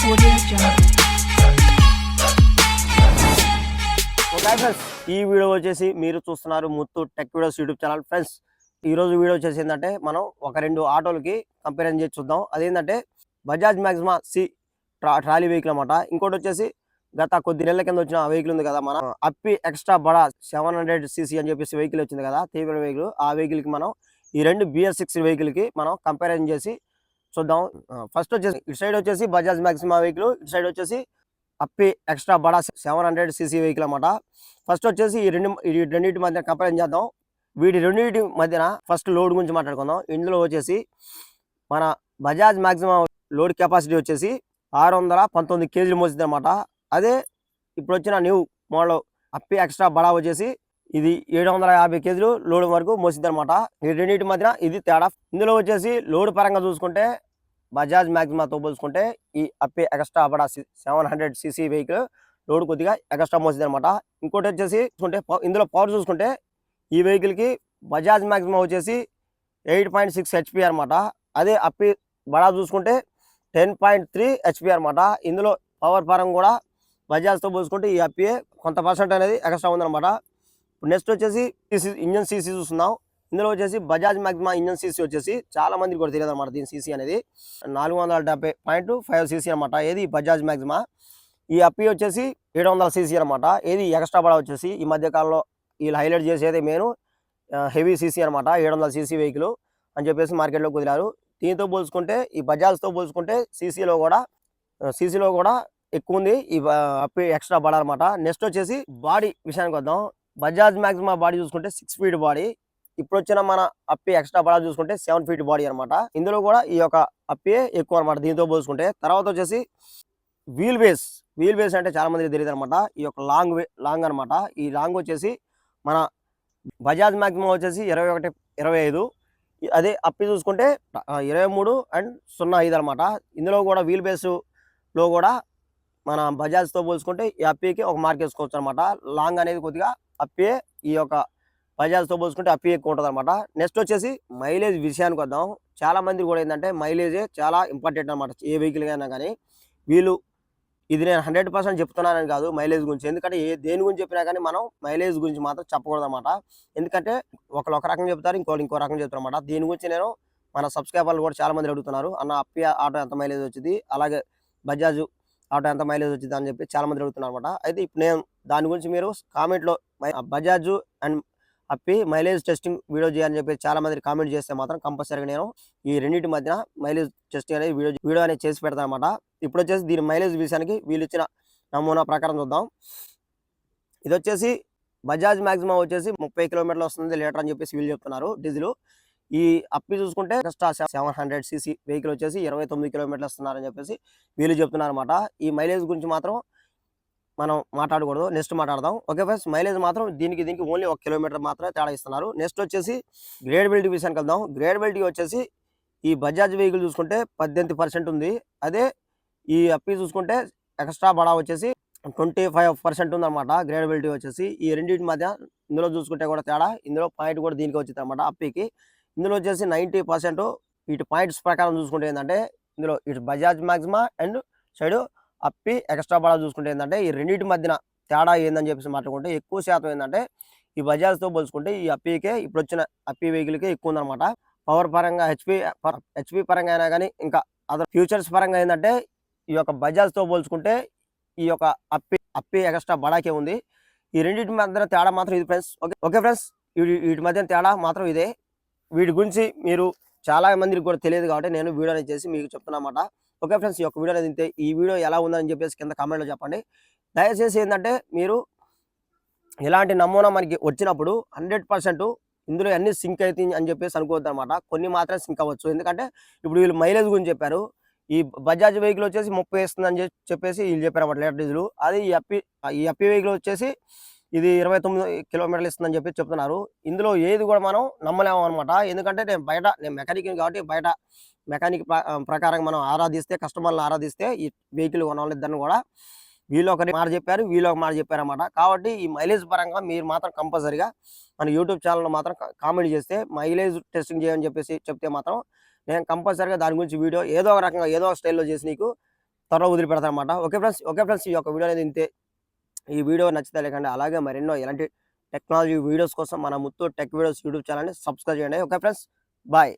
ఈ వీడియో వచ్చేసి మీరు చూస్తున్నారు Muthu tech videos YouTube channel. Friends, ఈ రోజు వీడియో వచ్చేసి ఏంటంటే మనం ఒక రెండు ఆటోలకి కంపారిజన్ చేసి చూద్దాం. అదేంటంటే Bajaj Maxima C trolley vehicle అన్నమాట. ఇంకోటి వచ్చేసి గత కొద్ది నెలల కింద వచ్చిన వెహికల్ ఉంది కదా, మన అప్పి ఎక్స్ట్రా బడా 700cc అని చెప్పేసి వెహికల్ వచ్చింది కదా, తీవ్ర వెహికల్. ఆ వెహికల్ కి మనం ఈ రెండు BS6 వెహికల్ కి మనం కంపారిజన్ చేసి చూద్దాం. ఫస్ట్ వచ్చేసి ఇటు సైడ్ వచ్చేసి బజాజ్ మ్యాక్సిమా వెహికల్, ఇటు సైడ్ వచ్చేసి అప్పి ఎక్స్ట్రా బడా 700cc వెహికల్ అన్నమాట. ఫస్ట్ వచ్చేసి ఈ రెండింటి మధ్య కంపారిజన్ చేద్దాం. వీటి రెండింటి మధ్యన ఫస్ట్ లోడ్ గురించి మాట్లాడుకుందాం. ఇందులో వచ్చేసి మన బజాజ్ మ్యాక్సిమా లోడ్ కెపాసిటీ వచ్చేసి 619 కేజీలు మోసింది అనమాట. అదే ఇప్పుడు వచ్చిన న్యూ మోడల్ అప్పి ఎక్స్ట్రా బడా వచ్చేసి ఇది 750 కేజీలు లోడ్ వరకు మోసింది అనమాట. ఈ రెండింటి మధ్యన ఇది తేడా. ఇందులో వచ్చేసి లోడ్ పరంగా చూసుకుంటే బజాజ్ మ్యాక్సిమాతో పోల్చుకుంటే ఈ అప్పి ఎక్స్ట్రా బడా 700cc వెహికల్ లోడ్ కొద్దిగా ఎక్స్ట్రా మోసింది అనమాట. ఇంకోటి వచ్చేసి చూసుకుంటే ఇందులో పవర్ చూసుకుంటే ఈ వెహికల్కి బజాజ్ మ్యాక్సిమా వచ్చేసి 8.6 HP అనమాట. అదే అప్పి బడా చూసుకుంటే 10.3 HP అనమాట. ఇందులో పవర్ పరంగా కూడా బజాజ్తో పోల్చుకుంటే ఈ అప్పి కొంత పర్సెంట్ అనేది ఎక్స్ట్రా ఉందన్నమాట. నెక్స్ట్ వచ్చేసి ఇంజన్ సీసీ చూస్తున్నాం. ఇందులో వచ్చేసి బజాజ్ మ్యాక్సిమా ఇంజన్ సీసీ వచ్చేసి చాలా మందికి కూడా తెలియదు అనమాట. దీని సీసీ అనేది 470.5cc అనమాట. ఏది బజాజ్ మ్యాక్సిమా. ఈ అప్పి వచ్చేసి 700cc అనమాట. ఏది ఎక్స్ట్రా బడా వచ్చేసి ఈ మధ్య కాలంలో వీళ్ళు హైలైట్ చేసేది మెయిన్ హెవీ సీసీ అనమాట. 700cc వెహికల్ అని చెప్పేసి మార్కెట్లో కుదిరారు. దీంతో పోల్చుకుంటే ఈ బజాజ్తో పోల్చుకుంటే సీసీలో కూడా ఎక్కువ ఉంది ఈ అప్పి ఎక్స్ట్రా బడా అనమాట. నెక్స్ట్ వచ్చేసి బాడీ విషయానికి వద్దాం. బజాజ్ మ్యాక్సిమా బాడీ చూసుకుంటే 6 ఫీట్ బాడీ. ఇప్పుడు వచ్చిన మన అప్పి ఎక్స్ట్రా బడా చూసుకుంటే 7 ఫీట్ బాడీ అనమాట. ఇందులో కూడా ఈ యొక్క అప్పి ఎక్కువ అనమాట దీంతో పోల్చుకుంటే. తర్వాత వచ్చేసి వీల్ బేస్ అంటే చాలా మందికి తెలియదు అనమాట. ఈ యొక్క లాంగ్ అనమాట. ఈ లాంగ్ వచ్చేసి మన బజాజ్ మ్యాక్సిమా వచ్చేసి 21, 25. అదే అప్పి చూసుకుంటే 23.05 అనమాట. ఇందులో కూడా వీల్ బేస్లో కూడా మన బజాజ్తో పోల్చుకుంటే ఈ అప్పికి ఒక మార్క్ వేసుకోవచ్చు అనమాట. లాంగ్ అనేది కొద్దిగా అప్పి ఈ యొక్క బజాజ్తో పోల్చుకుంటే అప్పి ఎక్కువ ఉంటుంది అనమాట. నెక్స్ట్ వచ్చేసి మైలేజ్ విషయానికి వద్దాం. చాలా మంది కూడా ఏంటంటే మైలేజే చాలా ఇంపార్టెంట్ అనమాట ఏ వెహికల్ అయినా కానీ. వీళ్ళు ఇది నేను 100% చెప్తున్నానని కాదు మైలేజ్ గురించి. ఎందుకంటే దేని గురించి చెప్పినా కానీ మనం మైలేజ్ గురించి మాత్రం చెప్పకూడదు అనమాట. ఎందుకంటే ఒకరు ఒక రకం చెప్తారు, ఇంకో రకం చెప్తారు అనమాట. దీని గురించి నేను మన సబ్స్క్రైబర్లు కూడా చాలా మంది అడుగుతున్నారు, అన్న అప్పి ఆటో ఎంత మైలేజ్ వచ్చింది, అలాగే బజాజ్ ఆటో ఎంత మైలేజ్ వచ్చింది అని చెప్పి చాలా మంది అడుగుతున్నారు అనమాట. అయితే ఇప్పుడు నేను దాని గురించి మీరు కామెంట్లో బజాజ్ అండ్ అప్పి మైలేజ్ టెస్టింగ్ వీడియో చేయాలని చెప్పి చాలా మంది కామెంట్ చేస్తే మాత్రం కంపల్సరీగా నేను ఈ రెండింటి మధ్యన మైలేజ్ టెస్టింగ్ అనేది వీడియో అనేది చేసి పెడతాను అనమాట. ఇప్పుడు వచ్చేసి దీని మైలేజ్ విషయానికి వీళ్ళు ఇచ్చిన నమూనా ప్రకారం చూద్దాం. ఇది వచ్చేసి బజాజ్ మ్యాక్సిమా వచ్చేసి 30 కిలోమీటర్లు వస్తుంది లీటర్ అని చెప్పేసి వీళ్ళు చెప్తున్నారు డీజిల్. ఈ అప్పి చూసుకుంటే ఎక్స్ట్రా 700cc వెహికల్ వచ్చేసి 29 కిలోమీటర్లు వస్తున్నారని చెప్పేసి వీళ్ళు చెప్తున్నారు అనమాట. ఈ మైలేజ్ గురించి మాత్రం మనం మాట్లాడకూడదు, నెక్స్ట్ మాట్లాడదాం. ఓకే ఫ్రెండ్స్, మైలేజ్ మాత్రం దీనికి ఓన్లీ 1 కిలోమీటర్ మాత్రమే తేడా ఇస్తున్నారు. నెక్స్ట్ వచ్చేసి గ్రేడబిలిటీ విషయానికి వెళ్దాం. గ్రేడబిలిటీ వచ్చేసి ఈ బజాజ్ వెహికల్ చూసుకుంటే 18% ఉంది. అదే ఈ అప్పి చూసుకుంటే ఎక్స్ట్రా బడా వచ్చేసి 25% ఉందన్నమాట గ్రేడబిలిటీ వచ్చేసి. ఈ రెండింటి మధ్య ఇందులో చూసుకుంటే కూడా తేడా. ఇందులో పాయింట్ కూడా దీనికి వచ్చింది అనమాట అప్పికి. ఇందులో వచ్చేసి 90% ఇటు పాయింట్స్ ప్రకారం చూసుకుంటే ఏంటంటే ఇందులో ఇటు బజాజ్ మ్యాక్సిమా అండ్ సైడ్ అప్పి ఎక్స్ట్రా బడా చూసుకుంటే ఏంటంటే ఈ రెండింటి మధ్యన తేడా ఏందని చెప్పేసి మాట్లాడుకుంటే ఎక్కువ శాతం ఏంటంటే ఈ బజాజ్తో పోల్చుకుంటే ఈ అప్పికే ఇప్పుడు వచ్చిన అప్పి వెహికల్కే ఎక్కువ ఉందన్నమాట. పవర్ పరంగా హెచ్పి పరంగా అయినా కానీ ఇంకా అదర్ ఫ్యూచర్స్ పరంగా ఏంటంటే ఈ యొక్క బజాజ్తో పోల్చుకుంటే ఈ యొక్క అప్పి ఎక్స్ట్రా బడాకే ఉంది. ఈ రెండింటి మధ్యన తేడా మాత్రం ఇది ఫ్రెండ్స్. ఓకే ఫ్రెండ్స్, వీటి మధ్యన తేడా మాత్రం ఇదే. వీటి గురించి మీరు చాలా మందికి కూడా తెలియదు కాబట్టి నేను వీడియో అనేది చేసి మీకు చెప్తున్నమాట. ఓకే ఫ్రెండ్స్, ఈ యొక్క వీడియో అనేది ఇంతే. ఈ వీడియో ఎలా ఉందని చెప్పేసి కింద కామెంట్లో చెప్పండి. దయచేసి ఏంటంటే మీరు ఇలాంటి నమూనా మనకి వచ్చినప్పుడు 100% ఇందులో అన్ని సింక్ అవుతుంది అని చెప్పేసి అనుకోవద్దు అనమాట. కొన్ని మాత్రం సింక్ అవ్వచ్చు. ఎందుకంటే ఇప్పుడు వీళ్ళు మైలేజ్ గురించి చెప్పారు. ఈ బజాజ్ వెహికల్ వచ్చేసి 30 ఇస్తుందని చెప్పేసి వీళ్ళు చెప్పారు అన్నమాట లీటర్ డీజిల్. అది ఈ అప్పి వెహికల్ వచ్చేసి ఇది 29 కిలోమీటర్లు ఇస్తుందని చెప్పి చెప్తున్నారు. ఇందులో ఏది కూడా మనం నమ్మలేము అనమాట. ఎందుకంటే నేను మెకానిక్ కాబట్టి బయట మెకానిక్ ప్రకారం మనం ఆరాధిస్తే, కస్టమర్లను ఆరాధిస్తే ఈ వెహికల్ కొన్న వాళ్ళిద్దరిని కూడా వీళ్ళు ఒక మాట చెప్పారు, వీళ్ళు ఒక మాట చెప్పారు అన్నమాట. కాబట్టి ఈ మైలేజ్ పరంగా మీరు మాత్రం కంపల్సరీగా మన యూట్యూబ్ ఛానల్లో మాత్రం కామెంట్ చేస్తే మైలేజ్ టెస్టింగ్ చేయని చెప్పేసి చెప్తే మాత్రం నేను కంపల్సరీగా దాని గురించి వీడియో ఏదో ఒక రకంగా ఏదో ఒక స్టైల్లో చేసి నీకు త్వరలో వదిలిపెడతారనమాట. ఓకే ఫ్రెండ్స్ ఈ యొక్క వీడియో అనేది ఇంతే. ఈ వీడియో నచ్చితే లేకండి అలాగే మరెన్నో ఇలాంటి టెక్నాలజీ వీడియోస్ కోసం మన ముత్తూట్ టెక్ వీడియోస్ యూట్యూబ్ ఛానల్‌ని సబ్స్క్రైబ్ చేయండి. Okay friends. బాయ్.